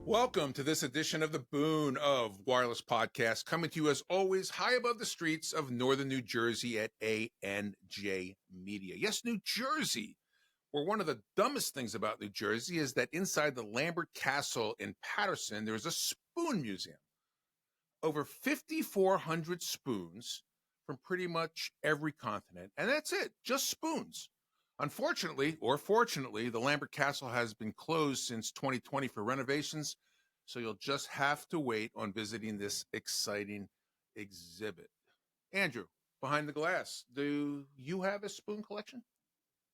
Welcome to this edition of the Boon of Wireless podcast, coming to you as always high above the streets of northern New Jersey at ANJ Media. Yes, New Jersey, where one of the dumbest things about New Jersey is that inside the Lambert Castle in Paterson, there's a spoon museum. Over 5,400 spoons from pretty much every continent, and that's it, just spoons. Unfortunately, or fortunately, the Lambert Castle has been closed since 2020 for renovations, so you'll just have to wait on visiting this exciting exhibit. Andrew, behind the glass, do you have a spoon collection?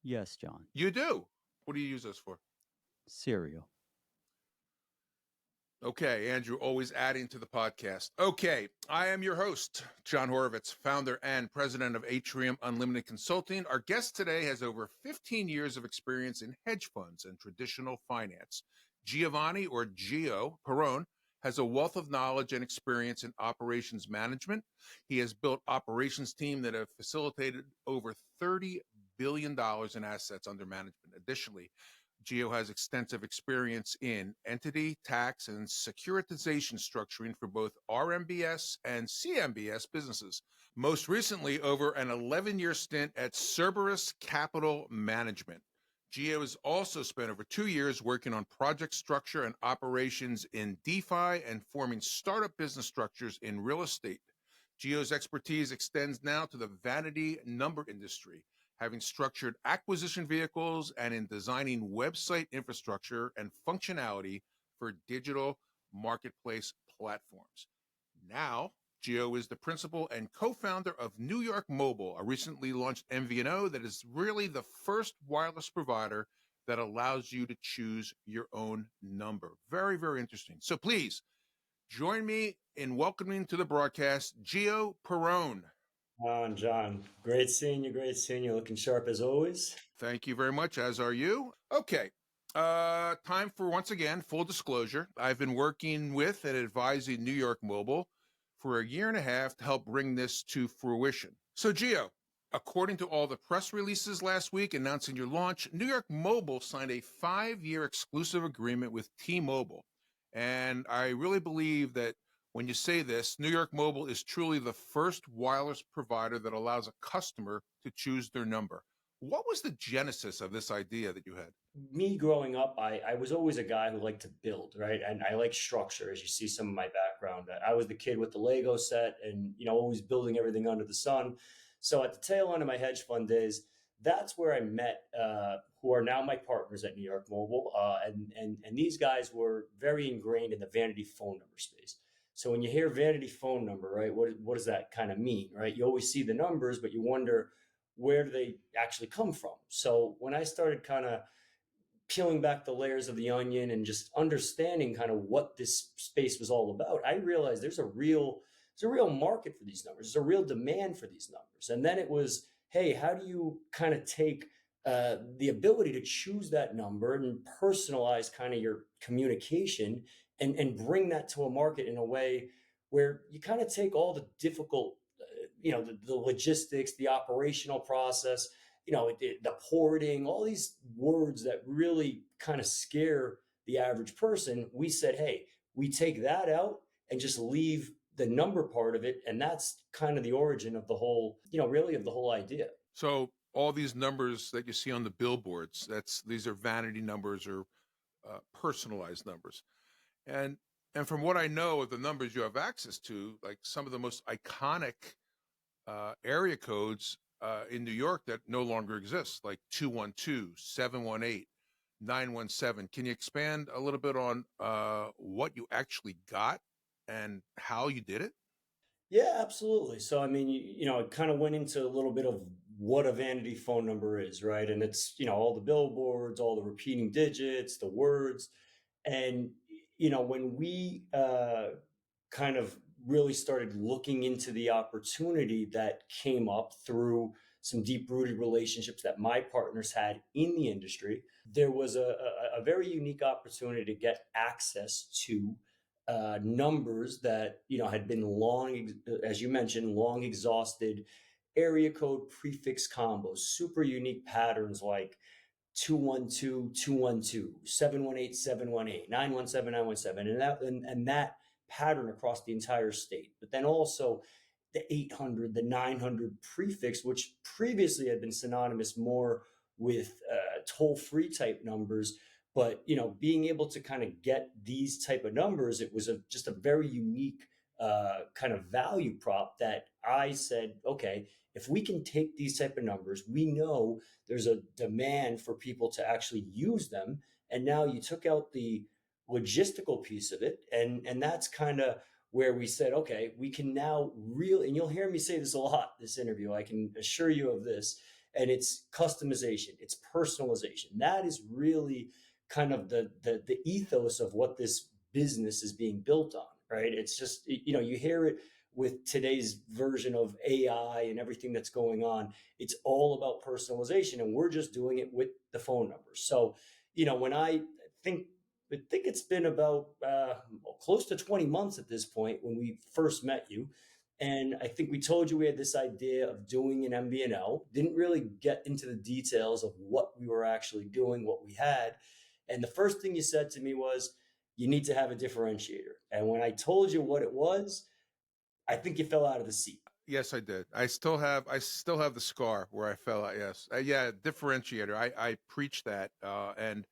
Yes, John. You do? What do you use those for? Cereal. Okay, Andrew, always adding to the podcast. Okay, I am your host, Jon Horovitz, founder and president of Atrium Unlimited Consulting. Our guest today has over 15 years of experience in hedge funds and traditional finance. Giovanni, or Gio Perone, has a wealth of knowledge and experience in operations management. He has built operations teams that have facilitated over $30 billion in assets under management. Additionally, Gio has extensive experience in entity, tax, and securitization structuring for both RMBS and CMBS businesses. Most recently, over an 11-year stint at Cerberus Capital Management. Gio has also spent over 2 years working on project structure and operations in DeFi and forming startup business structures in real estate. Gio's expertise extends now to the vanity number industry, having structured acquisition vehicles and in designing website infrastructure and functionality for digital marketplace platforms. Now, Gio is the principal and co-founder of New York Mobile, a recently launched MVNO that is really the first wireless provider that allows you to choose your own number. Very, very interesting. So please join me in welcoming to the broadcast Gio Perone. John, great seeing you. Looking sharp as always. Thank you very much, as are you. Okay, time for, once again, full disclosure. I've been working with and advising New York Mobile for a year and a half to help bring this to fruition. So, Gio, according to all the press releases last week announcing your launch, New York Mobile signed a 5-year exclusive agreement with T-Mobile. And I really believe that when you say this, New York Mobile is truly the first wireless provider that allows a customer to choose their number. What was the genesis of this idea that you had? Me growing up, I was always a guy who liked to build, right? And I like structure, as you see some of my background. I was the kid with the Lego set and, always building everything under the sun. So at the tail end of my hedge fund days, that's where I met who are now my partners at New York Mobile. And these guys were very ingrained in the vanity phone number space. So when you hear vanity phone number, right, what does that kind of mean, right? You always see the numbers, but you wonder, where do they actually come from? So when I started kind of peeling back the layers of the onion and just understanding kind of what this space was all about, I realized there's a real market for these numbers. There's a real demand for these numbers. And then it was, hey, how do you kind of take the ability to choose that number and personalize kind of your communication and bring that to a market in a way where you kind of take all the difficult, the logistics, the operational process, the porting, all these words that really kind of scare the average person. We said, hey, we take that out and just leave the number part of it. And that's kind of the origin of the whole, really of the whole idea. So all these numbers that you see on the billboards, these are vanity numbers or personalized numbers. And from what I know of the numbers you have access to, like some of the most iconic area codes in New York that no longer exist, like 212, 718, 917. Can you expand a little bit on what you actually got and how you did it? Yeah, absolutely. So, I mean, it kind of went into a little bit of what a vanity phone number is, right? And it's, all the billboards, all the repeating digits, the words. And, when we kind of really started looking into the opportunity that came up through some deep-rooted relationships that my partners had in the industry, there was a very unique opportunity to get access to numbers that had been long, as you mentioned, long exhausted area code prefix combos, super unique patterns like 212 212 718 718 917 917, and that pattern across the entire state. But then also the 800, the 900 prefix, which previously had been synonymous more with toll-free type numbers. But being able to kind of get these type of numbers, it was just a very unique kind of value prop that I said, okay, if we can take these type of numbers, we know there's a demand for people to actually use them. And now you took out the logistical piece of it, and that's kind of where we said, okay, we can now really, and you'll hear me say this a lot this interview, I can assure you of this, and it's customization, it's personalization. That is really kind of the ethos of what this business is being built on, right? It's just, you hear it with today's version of AI and everything that's going on. It's all about personalization, and we're just doing it with the phone numbers. So, when I think it's been about close to 20 months at this point when we first met you. And I think we told you we had this idea of doing an MVNO. Didn't really get into the details of what we were actually doing, what we had. And the first thing you said to me was, you need to have a differentiator. And when I told you what it was, I think you fell out of the seat. Yes, I did. I still have the scar where I fell out. Yes. Yeah. Differentiator. I preach that. And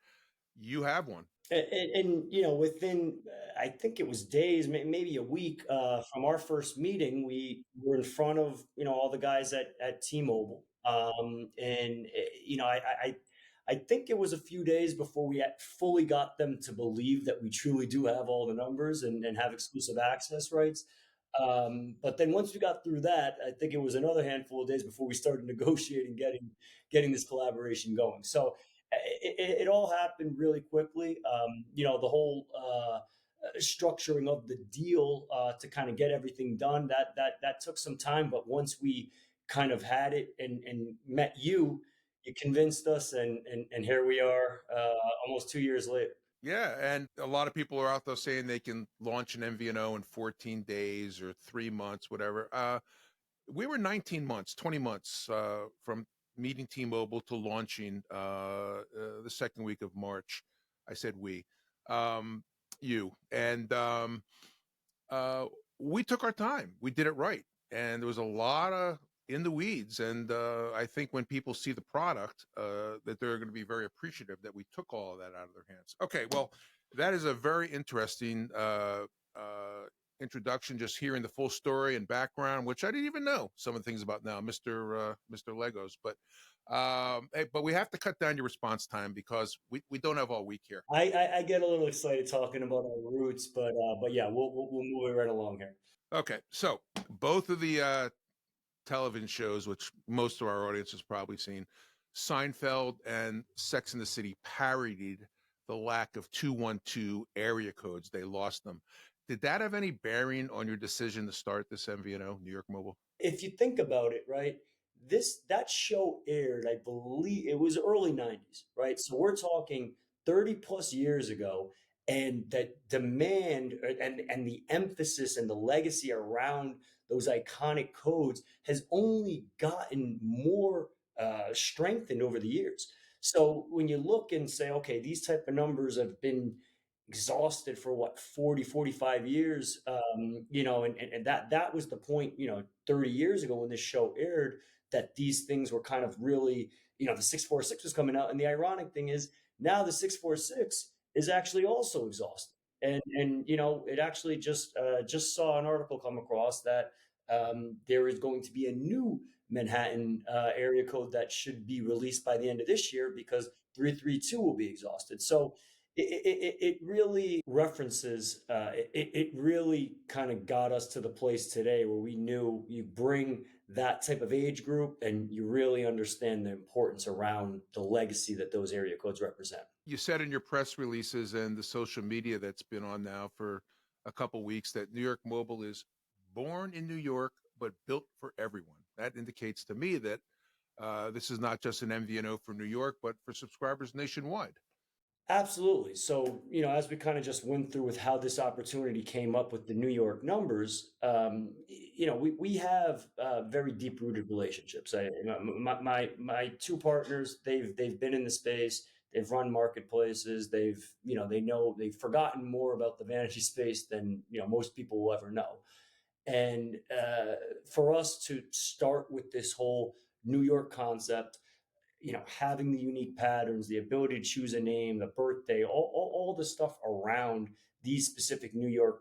you have one. And within, I think it was days, maybe a week from our first meeting, we were in front of all the guys at T-Mobile, and I think it was a few days before we had fully got them to believe that we truly do have all the numbers and have exclusive access rights. But then once we got through that, I think it was another handful of days before we started negotiating, getting this collaboration going. So it all happened really quickly. The whole structuring of the deal to kind of get everything done, that took some time. But once we kind of had it and met you, you convinced us, and here we are, almost 2 years later. Yeah, and a lot of people are out there saying they can launch an MVNO in 14 days or 3 months, whatever. We were 19 months, 20 months from meeting T-Mobile to launching the second week of March. I said we, you, and we took our time. We did it right, and there was a lot of in the weeds. And I think when people see the product, that they're going to be very appreciative that we took all of that out of their hands. Okay, well, that is a very interesting introduction, just hearing the full story and background, which I didn't even know some of the things about now, Mr. Legos. But hey, but we have to cut down your response time because we don't have all week here. I get a little excited talking about our roots, but yeah, we'll move it right along here. Okay, so both of the television shows, which most of our audience has probably seen, Seinfeld and Sex and the City, parodied the lack of 212 area codes. They lost them. Did that have any bearing on your decision to start this MVNO, New York Mobile? If you think about it, right, that show aired, I believe it was early 90s, right? So we're talking 30 plus years ago, and that demand and the emphasis and the legacy around those iconic codes has only gotten more strengthened over the years. So when you look and say, okay, these type of numbers have been exhausted for what, 40, 45 years, and that was the point, 30 years ago when this show aired, that these things were kind of really, the 646 was coming out. And the ironic thing is now the 646 is actually also exhausted. And it actually just saw an article come across that there is going to be a new Manhattan area code that should be released by the end of this year because 332 will be exhausted. So it really references, it really kind of got us to the place today where we knew you bring that type of age group and you really understand the importance around the legacy that those area codes represent. You said in your press releases and the social media that's been on now for a couple weeks that New York Mobile is born in New York, but built for everyone. That indicates to me that this is not just an MVNO for New York, but for subscribers nationwide. Absolutely. So, as we kind of just went through with how this opportunity came up with the New York numbers, we have very deep rooted relationships. My two partners, they've been in the space, they've run marketplaces, they've forgotten more about the vanity space than, most people will ever know. And for us to start with this whole New York concept, having the unique patterns, the ability to choose a name, the birthday, all the stuff around these specific New York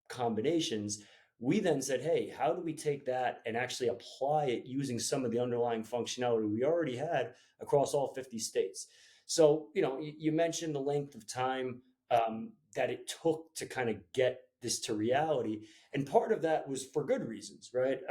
combinations, we then said, hey, how do we take that and actually apply it using some of the underlying functionality we already had across all 50 states? So, you mentioned the length of time that it took to kind of get this to reality. And part of that was for good reasons, right?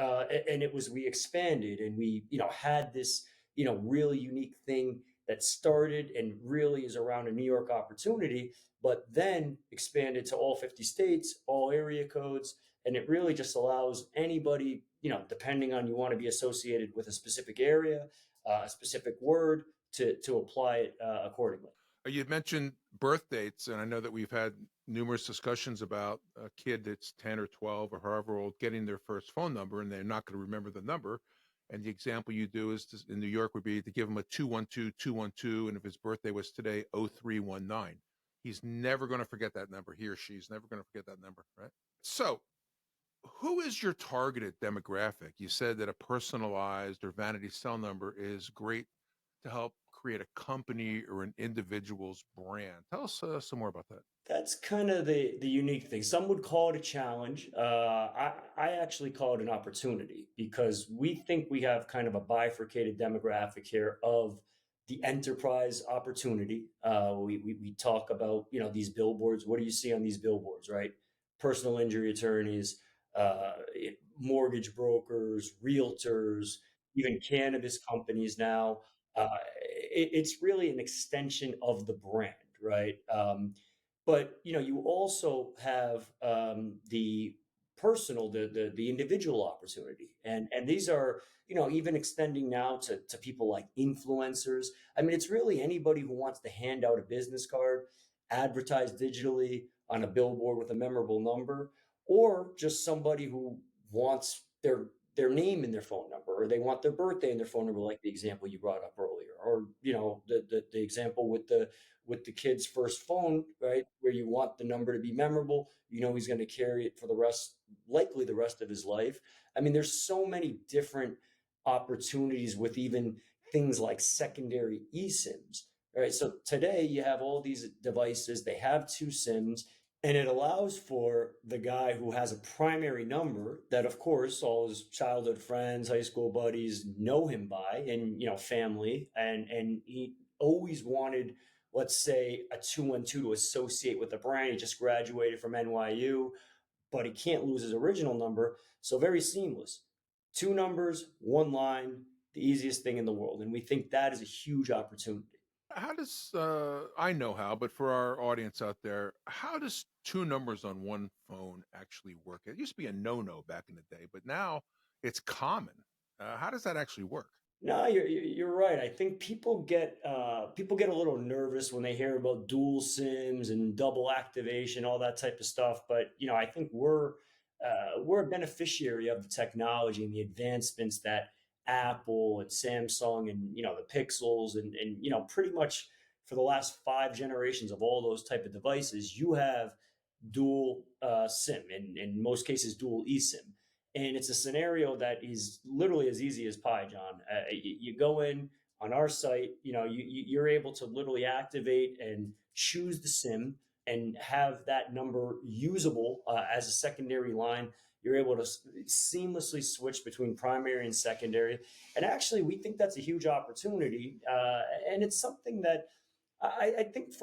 And it was we expanded and we, had this, really unique thing that started and really is around a New York opportunity, but then expanded to all 50 states, all area codes. And it really just allows anybody, depending on you want to be associated with a specific area, a specific word, to apply it accordingly. You mentioned birth dates, and I know that we've had numerous discussions about a kid that's 10 or 12 or however old getting their first phone number, and they're not going to remember the number. And the example you do is in New York would be to give him a 212-212, and if his birthday was today, 0319. He's never going to forget that number. He or she's never going to forget that number, right? So, who is your targeted demographic? You said that a personalized or vanity cell number is great to help create a company or an individual's brand. Tell us some more about that. That's kind of the unique thing. Some would call it a challenge. I actually call it an opportunity because we think we have kind of a bifurcated demographic here of the enterprise opportunity. We talk about, these billboards. What do you see on these billboards, right? Personal injury attorneys, mortgage brokers, realtors, even cannabis companies now. It's really an extension of the brand, right? But you also have the personal, the individual opportunity, and these are even extending now to people like influencers. I mean, it's really anybody who wants to hand out a business card, advertise digitally on a billboard with a memorable number, or just somebody who wants their name in their phone number, or they want their birthday in their phone number, like the example you brought up earlier, or the example with the kid's first phone, right, where you want the number to be memorable. He's going to carry it for likely the rest of his life. I mean, there's so many different opportunities with even things like secondary eSIMs, right? So today you have all these devices, they have two SIMs, and it allows for the guy who has a primary number that, of course, all his childhood friends, high school buddies know him by, and family, and he always wanted, let's say, a 212 to associate with the brand. He just graduated from NYU, but he can't lose his original number. So very seamless. Two numbers, one line, the easiest thing in the world. And we think that is a huge opportunity. How does I know how, but for our audience out there, how does two numbers on one phone actually work? It used to be a no-no back in the day, but now it's common. How does that actually work? No, you're right. I think people get a little nervous when they hear about dual SIMs and double activation, all that type of stuff. But I think we're a beneficiary of the technology and the advancements that Apple and Samsung and the Pixels and pretty much for the last 5 generations of all those type of devices, you have dual SIM, and in most cases dual eSIM. And it's a scenario that is literally as easy as pie, John. You go in on our site, you're able to literally activate and choose the SIM and have that number usable as a secondary line. You're able to seamlessly switch between primary and secondary. And actually, we think that's a huge opportunity. And it's something that I think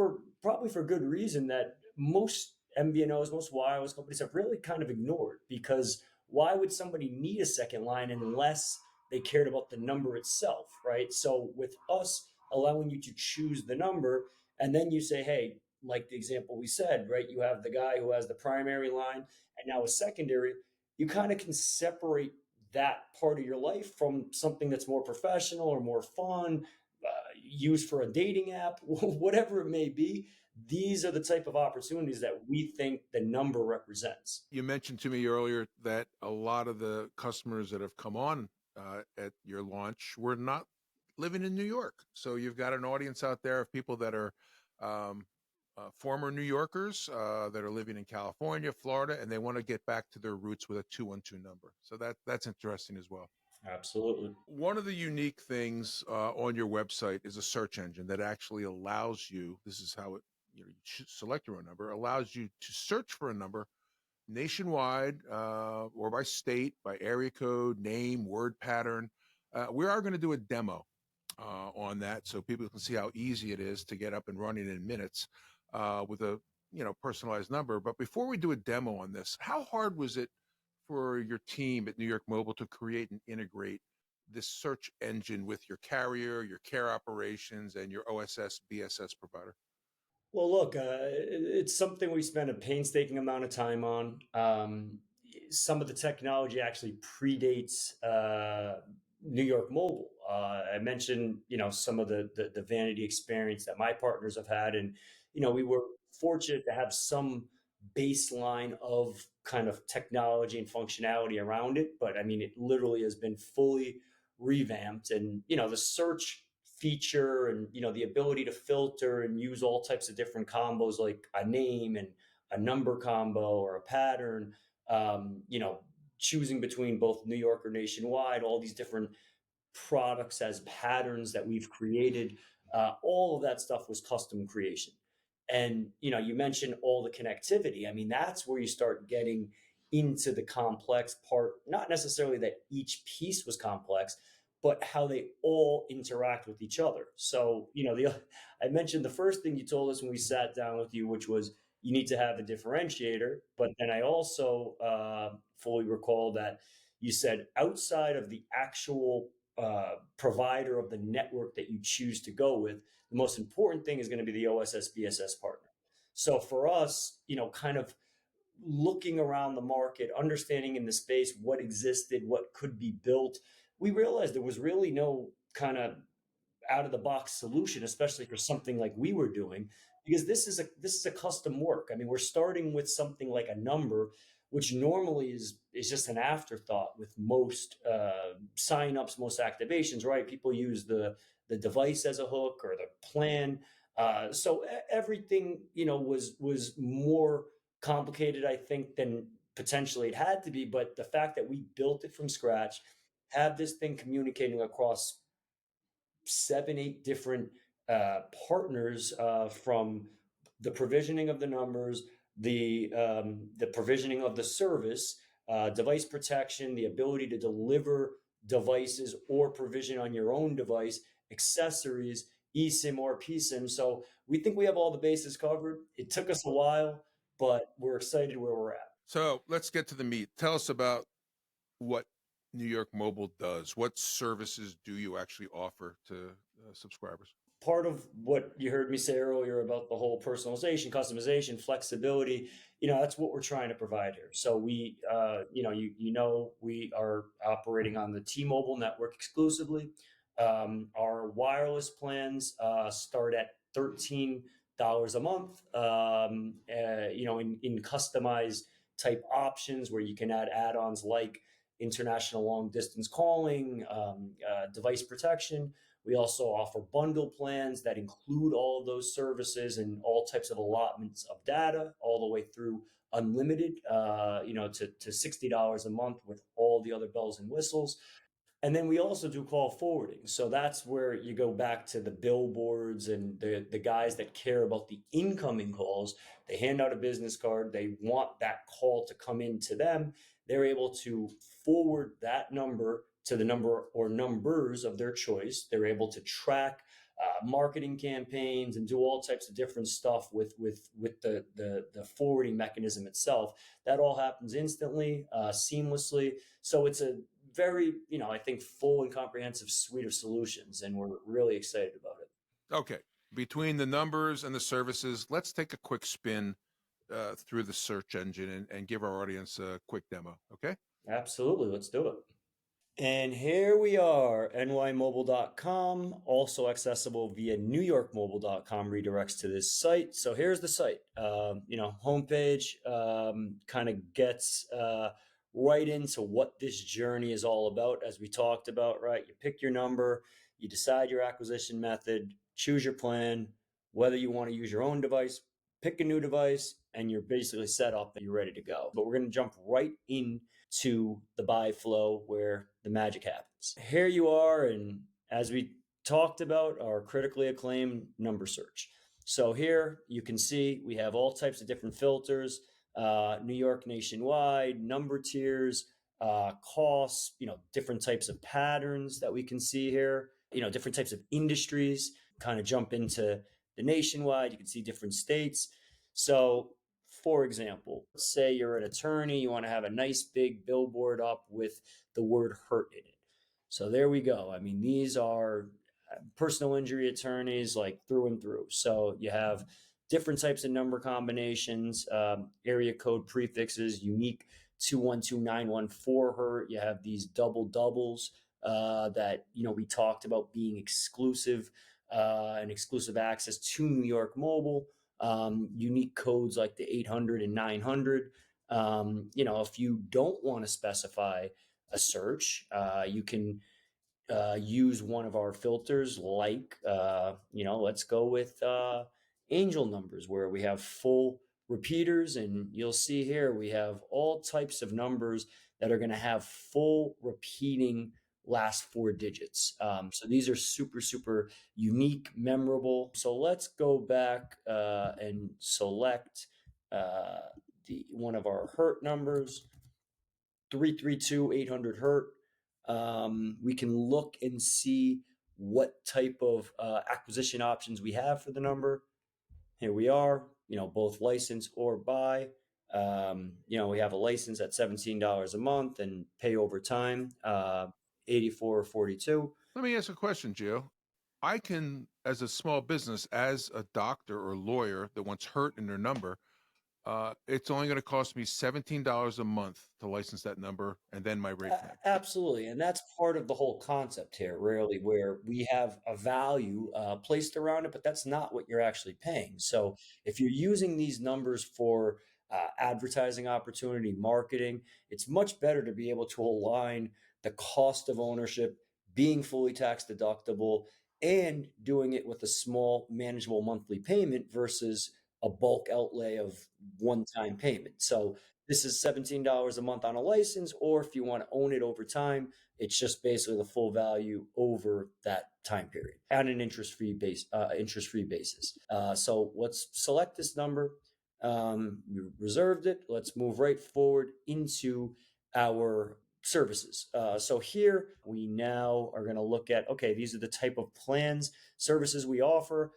probably for good reason that most MVNOs, most wireless companies have really kind of ignored, because why would somebody need a second line unless they cared about the number itself, right? So with us allowing you to choose the number, and then you say, hey, like the example we said, right? You have the guy who has the primary line and now a secondary. You kind of can separate that part of your life from something that's more professional or more fun. used for a dating app, whatever it may be. These are the type of opportunities that we think the number represents. You mentioned to me earlier that a lot of the customers that have come on at your launch were not living in New York. So you've got an audience out there of people that are former New Yorkers that are living in California, Florida, and they want to get back to their roots with a 212 number. So that's interesting as well. Absolutely. One of the unique things on your website is a search engine that actually allows you, this is how it, you select your own number, allows you to search for a number nationwide or by state, by area code, name, word pattern. We are going to do a demo on that so people can see how easy it is to get up and running in minutes with a personalized number. But before we do a demo on this, how hard was it for your team at New York Mobile to create and integrate this search engine with your carrier, your care operations, and your OSS BSS provider? Well, look, it's something we spend a painstaking amount of time on. Some of the technology actually predates New York Mobile. I mentioned, some of the Vanity experience that my partners have had, and we were fortunate to have some baseline of kind of technology and functionality around it. But I mean, it literally has been fully revamped, and the search feature and the ability to filter and use all types of different combos like a name and a number combo or a pattern, choosing between both New York or nationwide, all these different products as patterns that we've created. All of that stuff was custom creation. And you mentioned all the connectivity. I mean, that's where you start getting into the complex part, not necessarily that each piece was complex, but how they all interact with each other. So, I mentioned the first thing you told us when we sat down with you, which was you need to have a differentiator. But then I also fully recall that you said outside of the actual provider of the network that you choose to go with, the most important thing is going to be the OSS BSS partner. So for us, kind of looking around the market, understanding in the space what existed, what could be built, we realized there was really no kind of out of the box solution, especially for something like we were doing, because this is a custom work. I mean, we're starting with something like a number, which normally is just an afterthought with most signups, most activations, right? People use the device as a hook or the plan. So everything, was more complicated, I think, than potentially it had to be. But the fact that we built it from scratch, have this thing communicating across 7, 8 different partners, from the provisioning of the numbers, the provisioning of the service, device protection, the ability to deliver devices or provision on your own device, accessories, eSIM or pSIM. So we think we have all the bases covered. It took us a while, but we're excited where we're at. So let's get to the meat. Tell us about what New York Mobile does. What services do you actually offer to subscribers? Part of what you heard me say earlier about the whole personalization, customization, flexibility, that's what we're trying to provide here. So we, we are operating on the T-Mobile network exclusively. Our wireless plans start at $13 a month, in customized type options where you can add add-ons like international long distance calling, device protection. We also offer bundle plans that include all of those services and all types of allotments of data, all the way through unlimited, to $60 a month with all the other bells and whistles. And then we also do call forwarding. So that's where you go back to the billboards and the guys that care about the incoming calls. They hand out a business card. They want that call to come in to them. They're able to forward that number to the number or numbers of their choice. They're able to track marketing campaigns and do all types of different stuff with the forwarding mechanism itself. That all happens instantly, seamlessly. So it's a very, I think, full and comprehensive suite of solutions, and we're really excited about it. Okay. Between the numbers and the services, let's take a quick spin through the search engine and give our audience a quick demo. Okay. Absolutely. Let's do it. And here we are, nymobile.com, also accessible via newyorkmobile.com, redirects to this site. So here's the site, homepage, kind of gets right into what this journey is all about, as we talked about, right? You pick your number, you decide your acquisition method, choose your plan, whether you want to use your own device, pick a new device, and you're basically set up and you're ready to go. But we're going to jump right into the buy flow where the magic happens. Here you are, and as we talked about, our critically acclaimed number search. So here you can see we have all types of different filters, New York nationwide, number tiers, costs, different types of patterns that we can see here, different types of industries, kind of jump into the nationwide, you can see different states. So for example, let's say you're an attorney, you want to have a nice big billboard up with the word hurt in it. So there we go. I mean, these are personal injury attorneys like through and through. So you have different types of number combinations, area code prefixes, unique 212914 hurt. You have these double doubles that, we talked about being exclusive and exclusive access to New York Mobile. Unique codes like the 800 and 900. If you don't want to specify a search, you can use one of our filters like, let's go with angel numbers, where we have full repeaters. And you'll see here we have all types of numbers that are going to have full repeating last 4 digits. So these are super, super unique, memorable. So let's go back and select one of our hurt numbers, 332-800 hurt. We can look and see what type of acquisition options we have for the number. Here we are, both license or buy. We have a license at $17 a month and pay over time, $84.42. Let me ask a question, Gio. I can, as a small business, as a doctor or lawyer that wants hurt in their number, it's only going to cost me $17 a month to license that number, and then my rate. Absolutely. And that's part of the whole concept here, really, where we have a value placed around it, but that's not what you're actually paying. So if you're using these numbers for advertising opportunity, marketing, it's much better to be able to align the cost of ownership, being fully tax deductible, and doing it with a small, manageable monthly payment versus a bulk outlay of one-time payment. So this is $17 a month on a license, or if you want to own it over time, it's just basically the full value over that time period at an interest-free basis. So let's select this number. We reserved it. Let's move right forward into our services. So here we now are going to look at, okay, these are the type of plans, services we offer,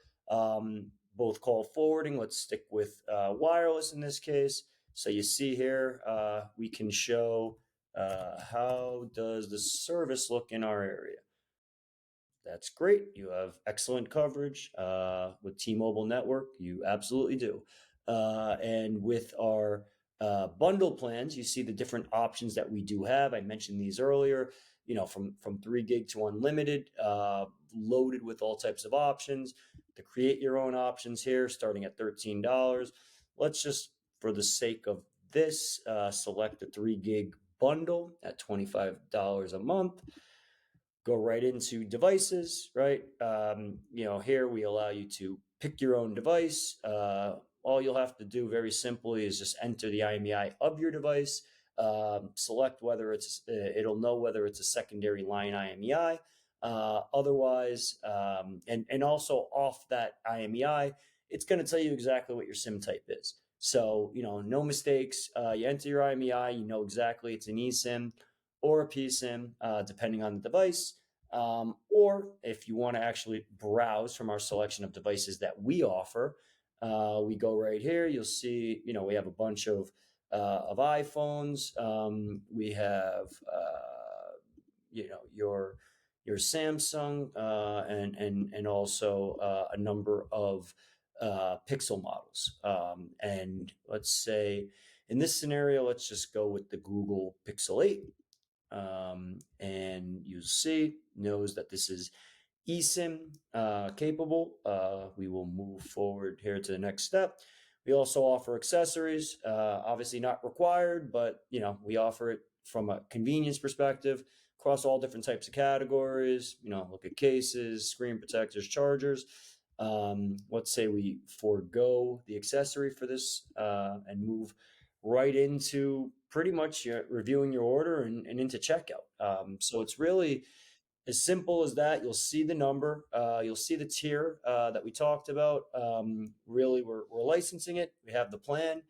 both call forwarding. Let's stick with wireless in this case. So you see here, we can show how does the service look in our area. That's great. You have excellent coverage with T-Mobile network. You absolutely do. And with our bundle plans, you see the different options that we do have. I mentioned these earlier, from 3 gig to unlimited, loaded with all types of options. To create your own options here, starting at $13. Let's just, for the sake of this, select the 3 gig bundle at $25 a month. Go right into devices, right? Here we allow you to pick your own device. All you'll have to do very simply is just enter the IMEI of your device, select whether it'll know whether it's a secondary line IMEI. Otherwise, and also off that IMEI, it's going to tell you exactly what your SIM type is. So, no mistakes. You enter your IMEI, you know exactly it's an eSIM or a PSIM, depending on the device. Or if you want to actually browse from our selection of devices that we offer, we go right here. You'll see, we have a bunch of iPhones. We have, your Samsung, and also a number of Pixel models. And let's say in this scenario, let's just go with the Google Pixel 8. and you'll see knows that this is eSIM capable. We will move forward here to the next step. We also offer accessories, obviously not required, but we offer it from a convenience perspective across all different types of categories. Look at cases, screen protectors, chargers. Let's say we forego the accessory for this and move right into pretty much reviewing your order and into checkout. So it's really as simple as that. You'll see the number, you'll see the tier that we talked about. Really, we're licensing it. We have the plan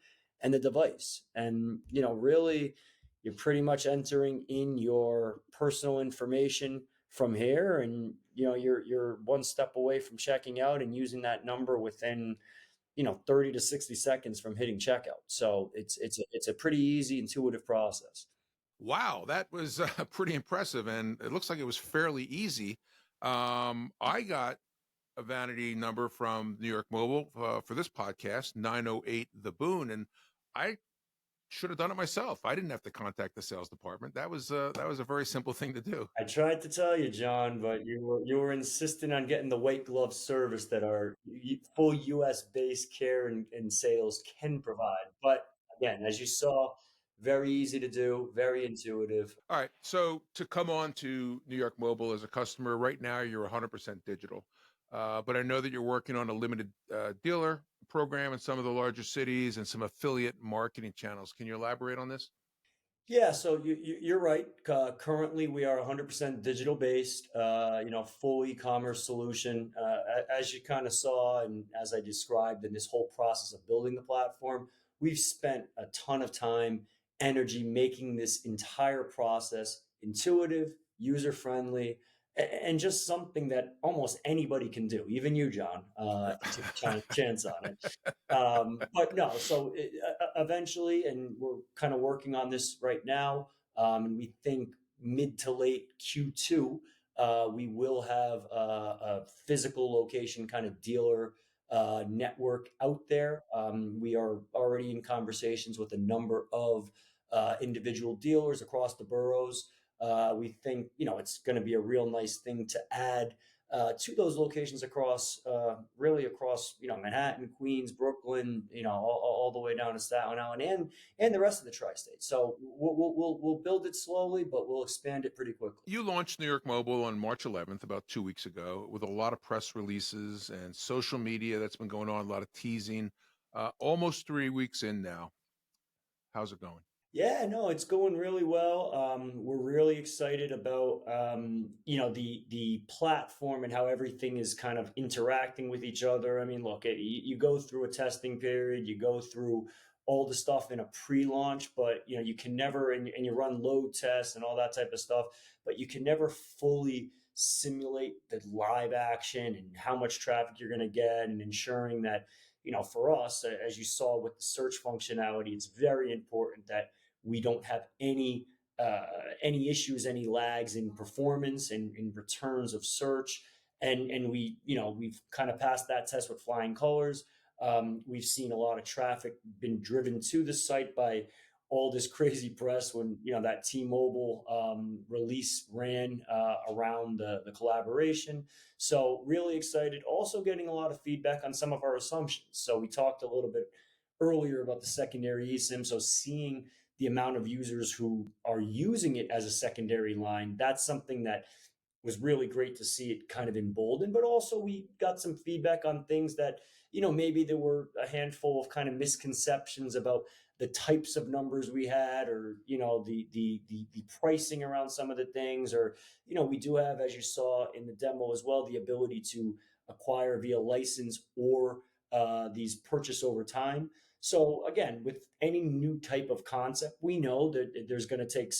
and the device, and really, you're pretty much entering in your personal information from here, and you're one step away from checking out and using that number within 30 to 60 seconds from hitting checkout. So it's a pretty easy, intuitive process. Wow, that was pretty impressive, and it looks like it was fairly easy. I got a Vanity number from New York Mobile for this podcast, 908 the Boon, and I should have done it myself. I didn't have to contact the sales department. That was a very simple thing to do. I tried to tell you, John, but you were insistent on getting the white glove service that our full U.S. based care and sales can provide. But again, as you saw, very easy to do, very intuitive. All right, so to come on to New York Mobile as a customer right now, you're 100% digital, but I know that you're working on a limited dealer program in some of the larger cities and some affiliate marketing channels. Can you elaborate on this? Yeah, so you're right. Currently, we are 100% digital based, full e-commerce solution. As you kind of saw, and as I described in this whole process of building the platform, we've spent a ton of time, energy making this entire process intuitive, user friendly, and just something that almost anybody can do, even you, John, take a chance on it. But no, so eventually, and we're kind of working on this right now, and we think mid to late Q2, we will have a physical location kind of dealer network out there. We are already in conversations with a number of individual dealers across the boroughs. We think it's going to be a real nice thing to add to those locations across Manhattan, Queens, Brooklyn, all the way down to Staten Island and the rest of the tri-state. So we'll build it slowly, but we'll expand it pretty quickly. You launched New York Mobile on March 11th, about 2 weeks ago, with a lot of press releases and social media that's been going on, a lot of teasing. Almost 3 weeks in now. How's it going? Yeah, no, it's going really well. We're really excited about the platform and how everything is kind of interacting with each other. I mean, look, you go through a testing period, you go through all the stuff in a pre-launch, but you can never, and you run load tests and all that type of stuff, but you can never fully simulate the live action and how much traffic you're going to get, and ensuring that for us, as you saw with the search functionality, it's very important that we don't have any issues, any lags in performance and in returns of search. And we've kind of passed that test with flying colors. We've seen a lot of traffic been driven to the site by all this crazy press when that T-Mobile release ran around the collaboration. So really excited. Also getting a lot of feedback on some of our assumptions. So we talked a little bit earlier about the secondary eSIM. So seeing the amount of users who are using it as a secondary line, that's something that was really great to see it kind of emboldened. But also we got some feedback on things that, maybe there were a handful of kind of misconceptions about the types of numbers we had, or, the pricing around some of the things, or, we do have, as you saw in the demo as well, the ability to acquire via license or these purchase over time. So again, with any new type of concept, we know that there's going to take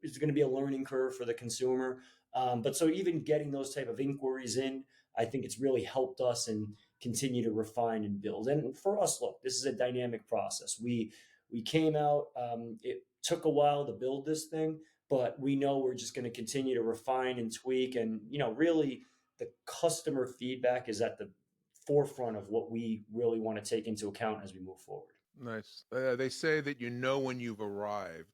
it's going to be a learning curve for the consumer. But so even getting those type of inquiries in, I think it's really helped us and continue to refine and build. And for us, look, this is a dynamic process. We came out. It took a while to build this thing, but we know we're just going to continue to refine and tweak. And really, the customer feedback is at the forefront of what we really want to take into account as we move forward. Nice. They say that when you've arrived.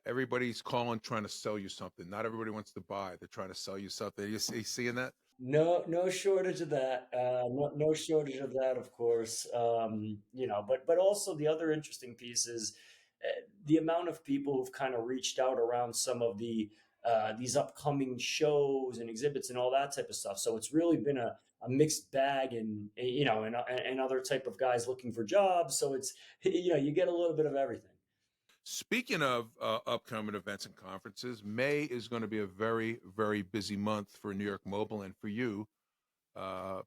Everybody's calling trying to sell you something. Not everybody wants to buy. They're trying to sell you something. You seeing that? No shortage of that. No shortage of that, of course. But also the other interesting piece is the amount of people who've kind of reached out around some of these upcoming shows and exhibits and all that type of stuff. So it's really been a mixed bag, and other type of guys looking for jobs. So it's you get a little bit of everything. Speaking of upcoming events and conferences, May is going to be a very, very busy month for New York Mobile and for you,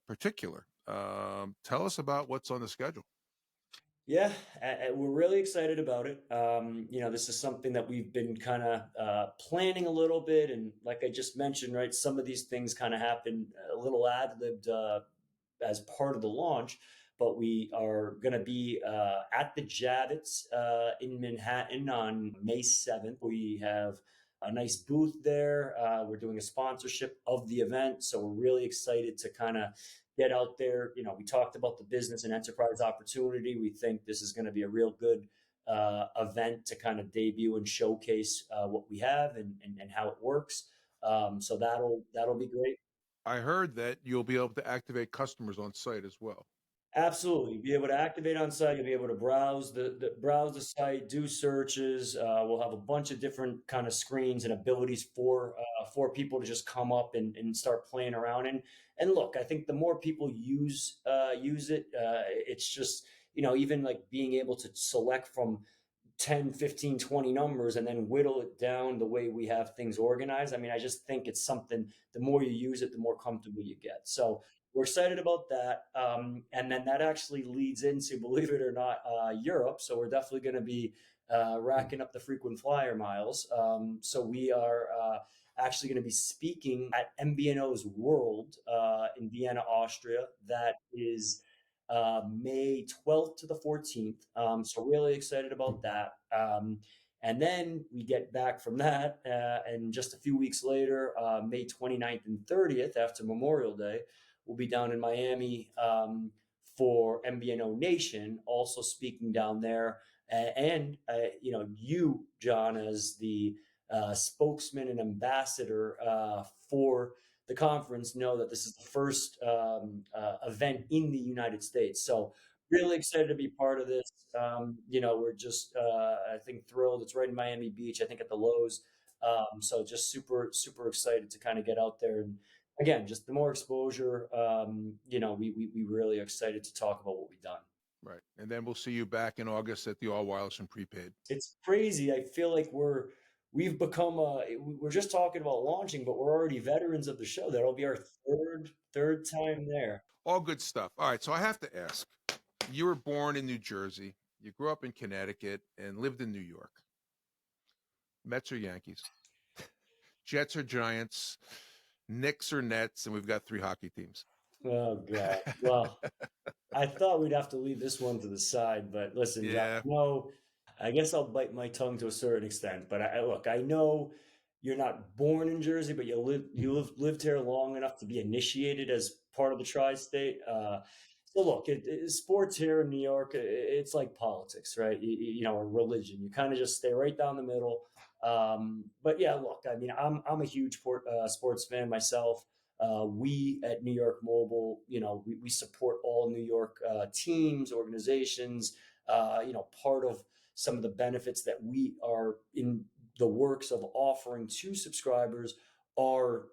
particular. Tell us about what's on the schedule. Yeah, we're really excited about it. This is something that we've been kind of planning a little bit, and like I just mentioned, right, some of these things kind of happen a little ad-libbed as part of the launch. But we are going to be at the Javits in Manhattan on May 7th. We have a nice booth there. We're doing a sponsorship of the event, so we're really excited to kind of get out there. We talked about the business and enterprise opportunity. We think this is going to be a real good event to kind of debut and showcase what we have and how it works. So that'll be great. I heard that you'll be able to activate customers on site as well. Absolutely, be able to activate on site. You'll be able to browse the site, do searches. We'll have a bunch of different kind of screens and abilities for people to just come up and start playing around. And look, I think the more people use it, it's just even like being able to select from 10, 15, 20 numbers and then whittle it down the way we have things organized. I mean, I just think it's something, the more you use it, the more comfortable you get. So we're excited about that. And then that actually leads into, believe it or not, Europe. So we're definitely going to be racking up the frequent flyer miles. So we are actually going to be speaking at MBNO's World in Vienna, Austria. That is May 12th to the 14th. So really excited about that. And then we get back from that, and just a few weeks later, May 29th and 30th, after Memorial Day, we'll be down in Miami for MBNO Nation, also speaking down there. And you, John, as the spokesman and ambassador for the conference, know that this is the first event in the United States. So really excited to be part of this. We're just, I think, thrilled. It's right in Miami Beach, I think at the Lowe's. So just super, super excited to kind of get out there. And again, just the more exposure, we really excited to talk about what we've done. Right. And then we'll see you back in August at the All Wireless and Prepaid. It's crazy. I feel like we've become we're just talking about launching, but we're already veterans of the show. That'll be our third time there. All good stuff. All right. So I have to ask, you were born in New Jersey. You grew up in Connecticut and lived in New York. Mets or Yankees? Jets or Giants? Knicks or Nets? And we've got 3 hockey teams. Oh, God. Well, I thought we'd have to leave this one to the side, but listen, Yeah. no, I guess I'll bite my tongue to a certain extent. But I know you're not born in Jersey, but lived here long enough to be initiated as part of the tri-state. So look, sports here in New York, it's like politics, right? Or religion. You kind of just stay right down the middle. But yeah, look, I mean, I'm a huge sports fan myself. We at New York Mobile, we support all New York teams, organizations. Part of some of the benefits that we are in the works of offering to subscribers are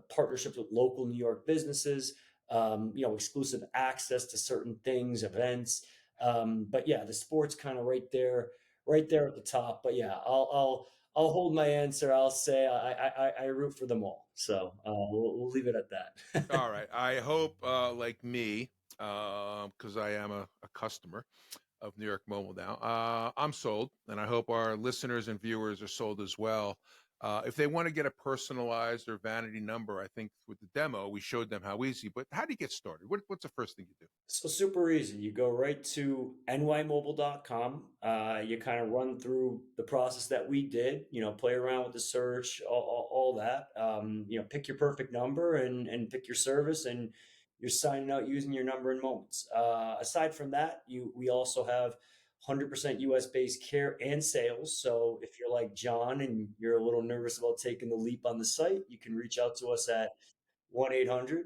partnerships with local New York businesses, exclusive access to certain things, events. But yeah, the sport's kind of right there at the top. But yeah, I'll hold my answer. I'll say I root for them all. So we'll leave it at that. All right. I hope, like me, because I am a customer of New York Mobile now, I'm sold, and I hope our listeners and viewers are sold as well. If they want to get a personalized or vanity number, I think with the demo, we showed them how easy. But how do you get started? What's the first thing you do? So super easy. You go right to nymobile.com. You kind of run through the process that we did, play around with the search, all that. Pick your perfect number and pick your service, and you're signing out using your number in moments. Aside from that, we also have 100% US based care and sales. So if you're like John and you're a little nervous about taking the leap on the site, you can reach out to us at 1-800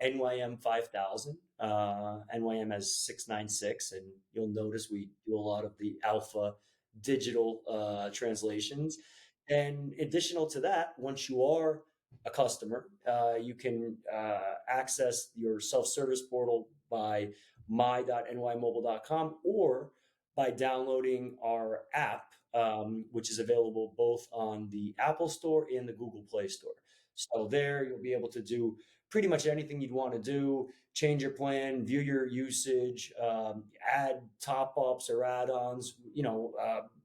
NYM 5000. NYM has 696, and you'll notice we do a lot of the alpha digital translations. And additional to that, once you are a customer, you can access your self-service portal by my.nymobile.com or by downloading our app, which is available both on the Apple Store and the Google Play Store. So there you'll be able to do pretty much anything you'd want to do, change your plan, view your usage, add top-ups or add-ons,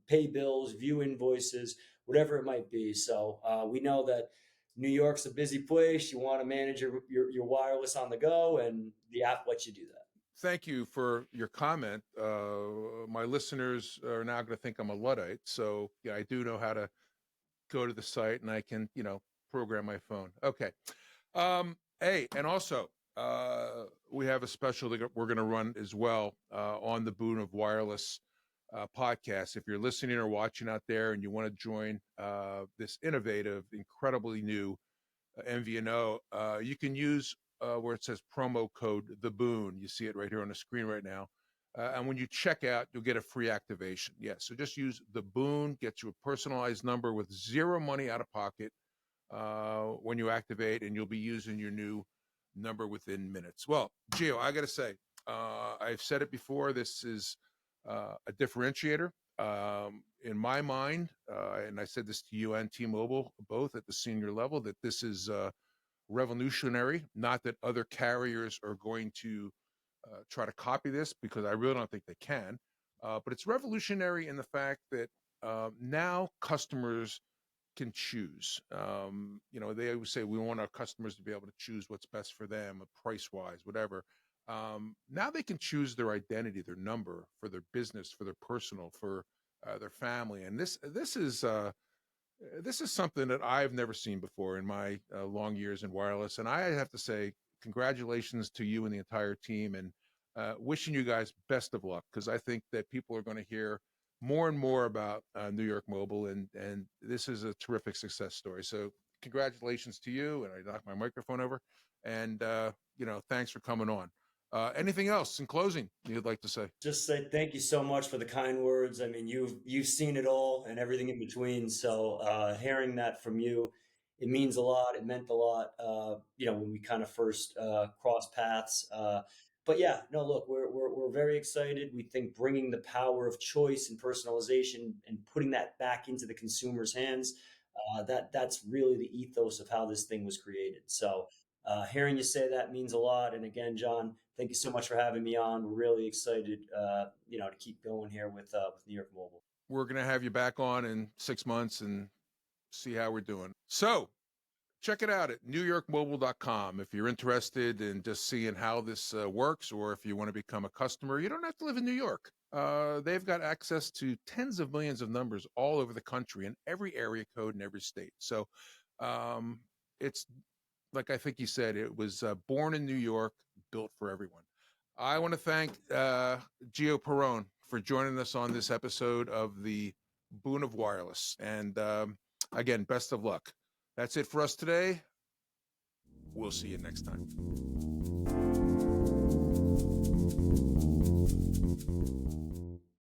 pay bills, view invoices, whatever it might be. So we know that New York's a busy place. You want to manage your wireless on the go, and the app lets you do that. Thank you for your comment. My listeners are now going to think I'm a Luddite. So yeah, I do know how to go to the site, and I can, program my phone. Okay. Hey, and also, we have a special that we're going to run as well on the Boon of Wireless podcast. If you're listening or watching out there and you want to join this innovative, incredibly new MVNO, you can use where it says promo code The Boon. You see it right here on the screen right now. And when you check out, you'll get a free activation. Yes, so just use The Boon, get you a personalized number with zero money out of pocket when you activate, and you'll be using your new number within minutes. Well, Gio, I got to say, I've said it before, this is a differentiator in my mind, and I said this to you and T-Mobile, both at the senior level, that this is revolutionary. Not that other carriers are going to try to copy this, because I really don't think they can, but it's revolutionary in the fact that now customers can choose. They always say we want our customers to be able to choose what's best for them, price-wise, whatever. Now they can choose their identity, their number, for their business, for their personal, for their family, and this is something that I've never seen before in my long years in wireless. And I have to say, congratulations to you and the entire team, and wishing you guys best of luck, because I think that people are going to hear more and more about New York Mobile, and this is a terrific success story. So congratulations to you, and I knocked my microphone over, and thanks for coming on. Anything else in closing you'd like to say? Just say thank you so much for the kind words. I mean, you've seen it all and everything in between. So hearing that from you, it means a lot. It meant a lot, when we kind of first crossed paths. But yeah, no, look, we're very excited. We think bringing the power of choice and personalization and putting that back into the consumer's hands, that's really the ethos of how this thing was created. So hearing you say that means a lot. And again, John, thank you so much for having me on. We're really excited, to keep going here with New York Mobile. We're going to have you back on in 6 months and see how we're doing. So check it out at newyorkmobile.com if you're interested in just seeing how this works, or if you want to become a customer. You don't have to live in New York. They've got access to tens of millions of numbers all over the country, in every area code in every state. So it's, like I think you said, it was born in New York, built for everyone. I want to thank Gio Perone for joining us on this episode of the Boon of Wireless. And again, best of luck. That's it for us today. We'll see you next time.